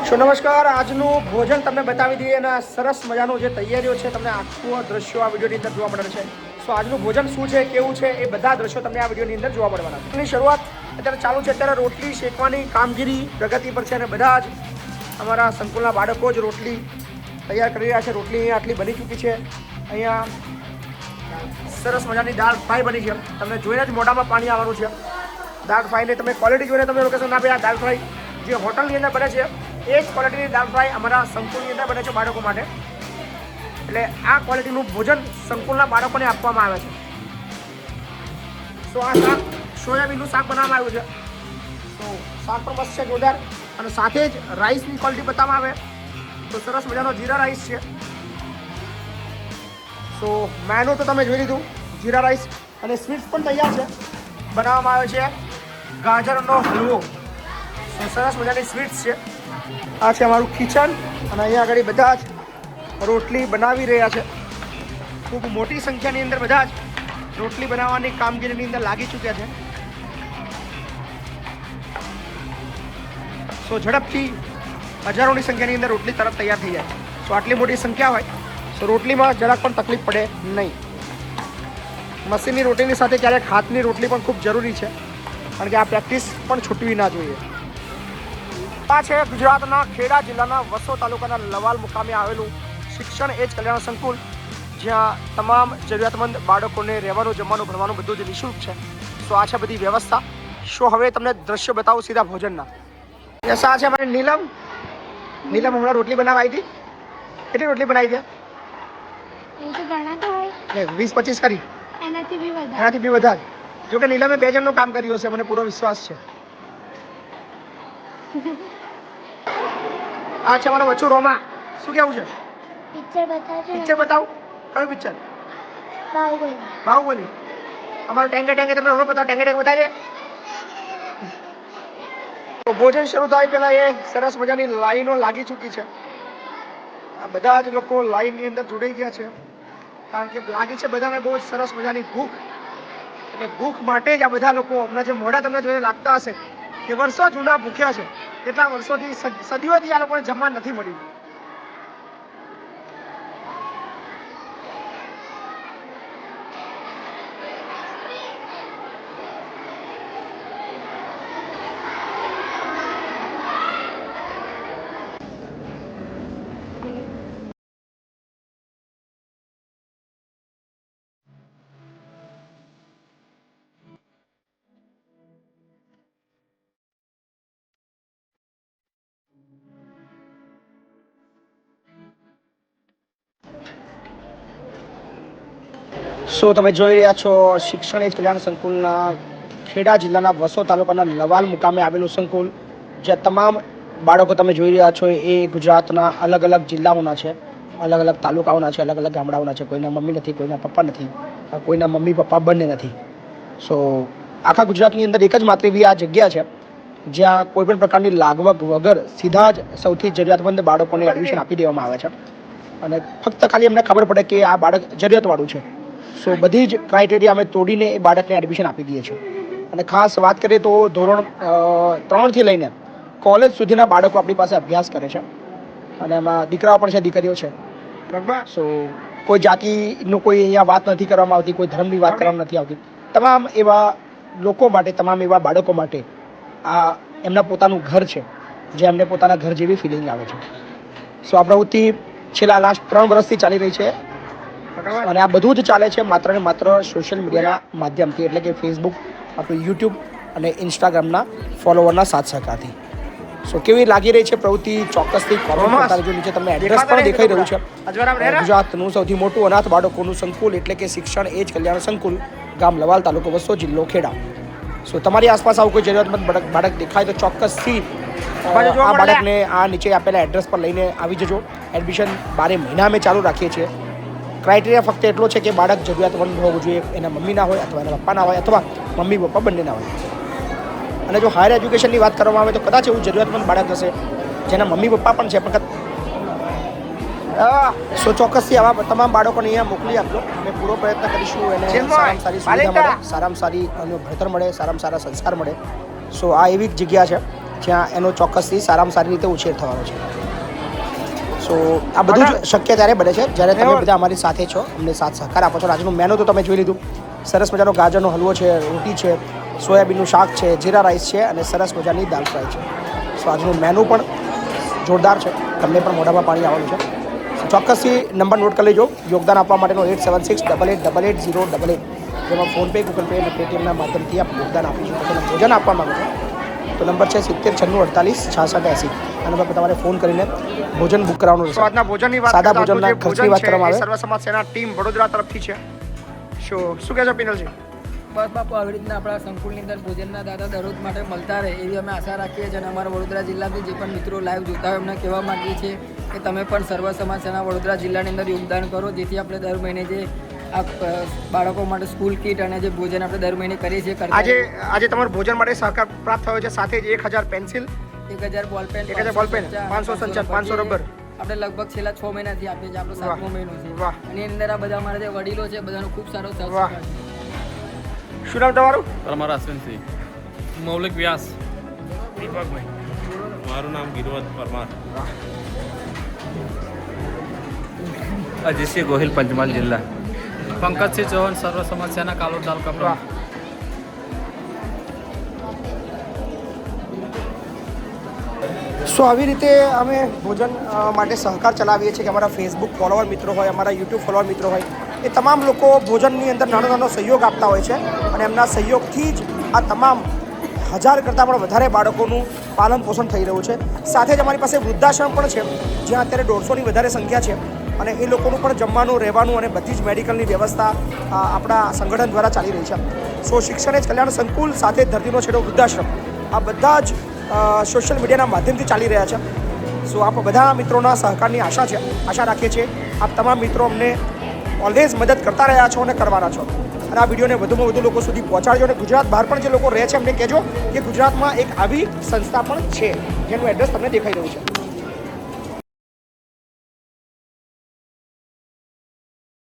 નમસ્કાર, આજનું ભોજન તમને બતાવી દઈએ અને સરસ મજાનું જે તૈયારીઓ છે તમને આખું દ્રશ્યો આ વિડીયોની અંદર જોવા મળે છે. સો આજનું ભોજન શું છે, કેવું છે, એ બધા દ્રશ્યો તમને આ વિડીયોની અંદર જોવા મળવાના છે. એની શરૂઆત અત્યારે ચાલુ છે. અત્યારે રોટલી શેકવાની કામગીરી પ્રગતિ પર છે અને બધા જ અમારા સંકુલના બાળકો જ રોટલી તૈયાર કરી રહ્યા છે. રોટલી અહીંયા આટલી બની ચૂકી છે. અહીંયા સરસ મજાની દાળ ફ્રાય બની છે. તમને જોઈને જ મોઢામાં પાણી આવવાનું છે. દાળ ફ્રાયને તમે ક્વોલિટી જોઈને તમે લોકેશન ના ભાઈ આ દાળ ફ્રાય જે હોટલની અંદર બને છે એ જ ક્વોલિટીની દાળ ફ્રાય અમારા સંકુલની અંદર બને છે બાળકો માટે. એટલે આ ક્વોલિટીનું ભોજન સંકુલના બાળકોને આપવામાં આવે છે. તો આ શાક સોયાબીનનું શાક બનાવવામાં આવ્યું છે. તો શાક પણ મસ્ત છે, જોરદાર. અને સાથે જ રાઈસની ક્વોલિટી બતાવવામાં આવે તો સરસ મજાનો જીરા રાઈસ છે. તો મેનુ તો તમે જોઈ લીધું, જીરા રાઈસ. અને સ્વીટ્સ પણ તૈયાર છે. બનાવવામાં આવે છે ગાજરનો હલવો. સરસ મજાની સ્વીટ્સ છે. આ છે અમારું કિચન અને અહીંયા આગળ બધા જ રોટલી બનાવી રહ્યા છે. ખૂબ મોટી સંખ્યાની અંદર બધા જ રોટલી બનાવવાની કામગીરીની અંદર લાગી ચૂક્યા છે. સો ઝડપથી હજારોની સંખ્યાની અંદર રોટલી તરત તૈયાર થઈ જાય. સો આટલી મોટી સંખ્યા હોય તો રોટલીમાં જરાક પણ તકલીફ પડે નહીં. મશીનની રોટલીની સાથે ક્યારેક હાથની રોટલી પણ ખૂબ જરૂરી છે, કારણ કે આ પ્રેક્ટિસ પણ છૂટવી ના જોઈએ. આ છે ગુજરાતના ખેડા જિલ્લાના વસો તાલુકાના લવાલ મુકામે આવેલું શિક્ષણ એજ કલ્યાણ સંકુલ, જ્યાં તમામ જરૂરિયાતમંદ બાળકોને રહેવાનું, જમવાનું, ભણવાનું બધું જ નિઃશુલ્ક છે. તો આ છે બધી વ્યવસ્થા. શું હવે તમને દ્રશ્ય બતાવું સીધા ભોજનના. યસ, આ છે અમારી નીલમ. નીલમ હમણાં રોટલી બનાવવા આવી હતી. કેટલી રોટલી બનાવી છે? 20-25 કરી. એનાથી બી વધારે. જોકે નીલમે 2 જણનું કામ કર્યું હશે, મને પૂરો વિશ્વાસ છે. આ છે મારો વચ્ચો રોમા. શું કેવું છે? પિક્ચર બતાવું. કયું પિક્ચર? બાહુબલી. અમારો ટેંગે ટેંગે તમને હવે બતાવો. ટેંગે ટેંગે બતાવી. તો ભોજન શરૂ થાય પહેલા એ સરસ મજાની લાઈનો લાગી ચૂકી છે. આ બધા જ લોકો લાઈનની અંદર જોડાઈ ગયા છે, કારણ કે લાગી છે બધાને બહુ સરસ મજાની ભૂખ. એટલે ભૂખ માટે જ આ બધા લોકો, હમણાં જે મોઢા તમને જોઈને લાગતા હશે કે વર્ષો જૂના ભૂખ્યા છે. કેટલા વર્ષોથી, સદીઓથી આ લોકોને જમવા નથી મળ્યું. સો તમે જોઈ રહ્યા છો શિક્ષણ એજ કલ્યાણ સંકુલના ખેડા જિલ્લાના વસો તાલુકાના લવાલ મુકામે આવેલું સંકુલ, જ્યાં તમામ બાળકો તમે જોઈ રહ્યા છો એ ગુજરાતના અલગ અલગ જિલ્લાઓના છે, અલગ અલગ તાલુકાઓના છે, અલગ અલગ ગામડાઓના છે. કોઈના મમ્મી નથી, કોઈના પપ્પા નથી, કોઈના મમ્મી પપ્પા બંને નથી. સો આખા ગુજરાતની અંદર એક જ માત્ર એવી આ જગ્યા છે જ્યાં કોઈ પણ પ્રકારની લાગવગ વગર સીધા જ સૌથી જરૂરિયાતમંદ બાળકોને એડમિશન આપી દેવામાં આવે છે. અને ફક્ત ખાલી અમને ખબર પડે કે આ બાળક જરૂરિયાતવાળું છે, સો બધી જ ક્રાઇટેરિયા અમે તોડીને એ બાળકને એડમિશન આપી દઈએ છીએ. અને ખાસ વાત કરીએ તો ધોરણ 3થી લઈને કોલેજ સુધીના બાળકો આપણી પાસે અભ્યાસ કરે છે. અને એમાં દીકરાઓ પણ છે, દીકરીઓ છે. બરાબર. સો કોઈ જાતિનું કોઈ અહીંયા વાત નથી કરવામાં આવતી, કોઈ ધર્મની વાત કરવામાં નથી આવતી. તમામ એવા લોકો માટે, તમામ એવા બાળકો માટે આ એમના પોતાનું ઘર છે, જે એમને પોતાના ઘર જેવી ફિલિંગ આવે છે. સો આ પ્રવૃત્તિ છેલ્લા લાસ્ટ 3 વર્ષથી ચાલી રહી છે. અને આ બધું જ ચાલે છે માત્ર ને માત્ર સોશિયલ મીડિયાના માધ્યમથી, એટલે કે ફેસબુક, આપણું યુટ્યુબ અને ઇન્સ્ટાગ્રામના ફોલોવરના સાથ સહકારથી. સો કેવી લાગી રહી છે પ્રવૃત્તિ ચોક્કસથી કોમેન્ટ કરતા રહેજો. નીચે તમને એડ્રેસ પણ દેખાઈ રહ્યું છે. ગુજરાતનું સૌથી મોટું અનાથ બાળકોનું સંકુલ એટલે કે શિક્ષણ એજ કલ્યાણ સંકુલ, ગામ લવાલ, તાલુકો વસો, જિલ્લો ખેડા. સો તમારી આસપાસ આવું કોઈ જરૂરિયાતમંદ બાળક દેખાય તો ચોક્કસથી આ બાળકને આ નીચે આપેલા એડ્રેસ પર લઈને આવી જજો. એડમિશન 12 મહિના અમે ચાલુ રાખીએ છીએ. ક્રાઇટેરિયા ફક્ત એટલો છે કે બાળક જરૂરિયાતમંદ હોવું જોઈએ. એના મમ્મી ના હોય, અથવા એના પપ્પા ના હોય, અથવા મમ્મી પપ્પા બંને ના હોય. અને જો હાયર એજ્યુકેશનની વાત કરવામાં આવે તો કદાચ એવું જરૂરિયાતમંદ બાળક હશે જેના મમ્મી પપ્પા પણ છે, પણ સો ચોક્કસથી આવા તમામ બાળકોને અહીંયા મોકલી આપજો. અમે પૂરો પ્રયત્ન કરીશું એને સારામાં સારી સુવિધા મળે, સારામાં સારી ભણતર મળે, સારામાં સારા સંસ્કાર મળે. સો આ એવી જગ્યા છે જ્યાં એનો ચોક્કસથી સારામાં સારી રીતે ઉછેર થવાનો છે. સો આ બધું જ શક્ય ત્યારે બને છે જ્યારે તમે બધા અમારી સાથે છો, અમને સાથ સહકાર આપો છો. આજનું મેનુ તો તમે જોઈ લીધું. સરસ મજાનો ગાજરનો હલવો છે, રોટી છે, સોયાબીનનું શાક છે, જીરા રાઈસ છે અને સરસ મજાની દાલ ફ્રાય છે. સો આજનું મેનુ પણ જોરદાર છે, તમને પણ મોઢામાં પાણી આવવાનું છે. ચોક્કસથી નંબર નોટ કરી લેજો. યોગદાન આપવા માટેનો 8768880888, જેમાં ફોનપે, ગૂગલ પે અને પેટીએમના માધ્યમથી આપ યોગદાન આપી શકો છો. ભોજન આપવા માગો છો તો નંબર છે 7096486680. આ નંબર પર તમારે ફોન કરીને ભોજન બુક કરાવવાનું રહેશે. આજના ભોજનની વાત, સાદા ભોજનના ખર્ચની વાત કરવામાં આવે. સર્વ સમાજ સેના ટીમ વડોદરા તરફથી છે. શું કહેશો પિનલજી? બસ બાપુ, આવી રીતના આપણા સંકુલની અંદર ભોજનના દાદા દરરોજ માટે મળતા રહે એવી અમે આશા રાખીએ છીએ. અને અમારા વડોદરા જિલ્લાથી જે પણ મિત્રો લાઈવ જોતા હોય એમને કહેવા માગીએ છીએ કે તમે પણ સર્વ સમાજ સેના વડોદરા જિલ્લાની અંદર યોગદાન કરો, જેથી આપણે દર મહિને જે આ બાળકો માટે સ્કૂલ કીટ અને જે ભોજન આપણે દર મહિને કરીએ છીએ. આજે તમારું ભોજન માટે સહકાર પ્રાપ્ત થયો છે. સાથે જ 1000 પેન્સિલ, 1000 બોલપેન, 500 સંચા, 500 રબર આપણે લગભગ છેલ્લા 6 મહિનાથી આપીએ છીએ. આપણો 7મો મહિનો છે. અને એની અંદર આ બધા અમારા જે વડીલો છે બધાનો ખૂબ સારો સહકાર છે. શું નામ તમારું? પરમાર અશ્વિનસિંહ. મૌલિક વ્યાસ. દીપકભાઈ. મારું નામ ગિરવત પરમાર. અજીતસિંહ ગોહિલ, પંચમહાલ જિલ્લા. પંકજસિંહ ચૌહાણ, સર્વ સમાજ સેના, કાલોલ તાલુકા પ્રમુખ. સો આવી રીતે અમે ભોજન માટે સહકાર ચલાવીએ છીએ કે અમારા ફેસબુક ફોલોવર મિત્રો હોય, અમારા યુટ્યુબ ફોલોવર મિત્રો હોય, એ તમામ લોકો ભોજનની અંદર નાનો નાનો સહયોગ આપતા હોય છે. અને એમના સહયોગથી જ આ તમામ 1000 કરતાં પણ વધારે બાળકોનું પાલન પોષણ થઈ રહ્યું છે. સાથે જ અમારી પાસે વૃદ્ધાશ્રમ પણ છે, જ્યાં અત્યારે 150ની વધારે સંખ્યા છે. અને એ લોકોનું પણ જમવાનું, રહેવાનું અને બધી જ મેડિકલની વ્યવસ્થા આપણા સંગઠન દ્વારા ચાલી રહી છે. સો શિક્ષણ જ કલ્યાણ સંકુલ સાથે ધરતીનો છેડો વૃદ્ધાશ્રમ, આ બધા જ સોશિયલ મીડિયાના માધ્યમથી ચાલી રહ્યા છે. સો આપ બધા મિત્રોના સહકારની આશા રાખીએ છીએ. આપ તમામ મિત્રો અમને ઓલવેઝ મદદ કરતા રહ્યા છો અને કરવાના છો. અને આ વિડીયોને વધુમાં વધુ લોકો સુધી પહોંચાડજો. અને ગુજરાત બહાર પણ જે લોકો રહે છે એમને કહેજો કે ગુજરાતમાં એક આવી સંસ્થા પણ છે જેનું એડ્રેસ તમને દેખાઈ રહ્યું છે.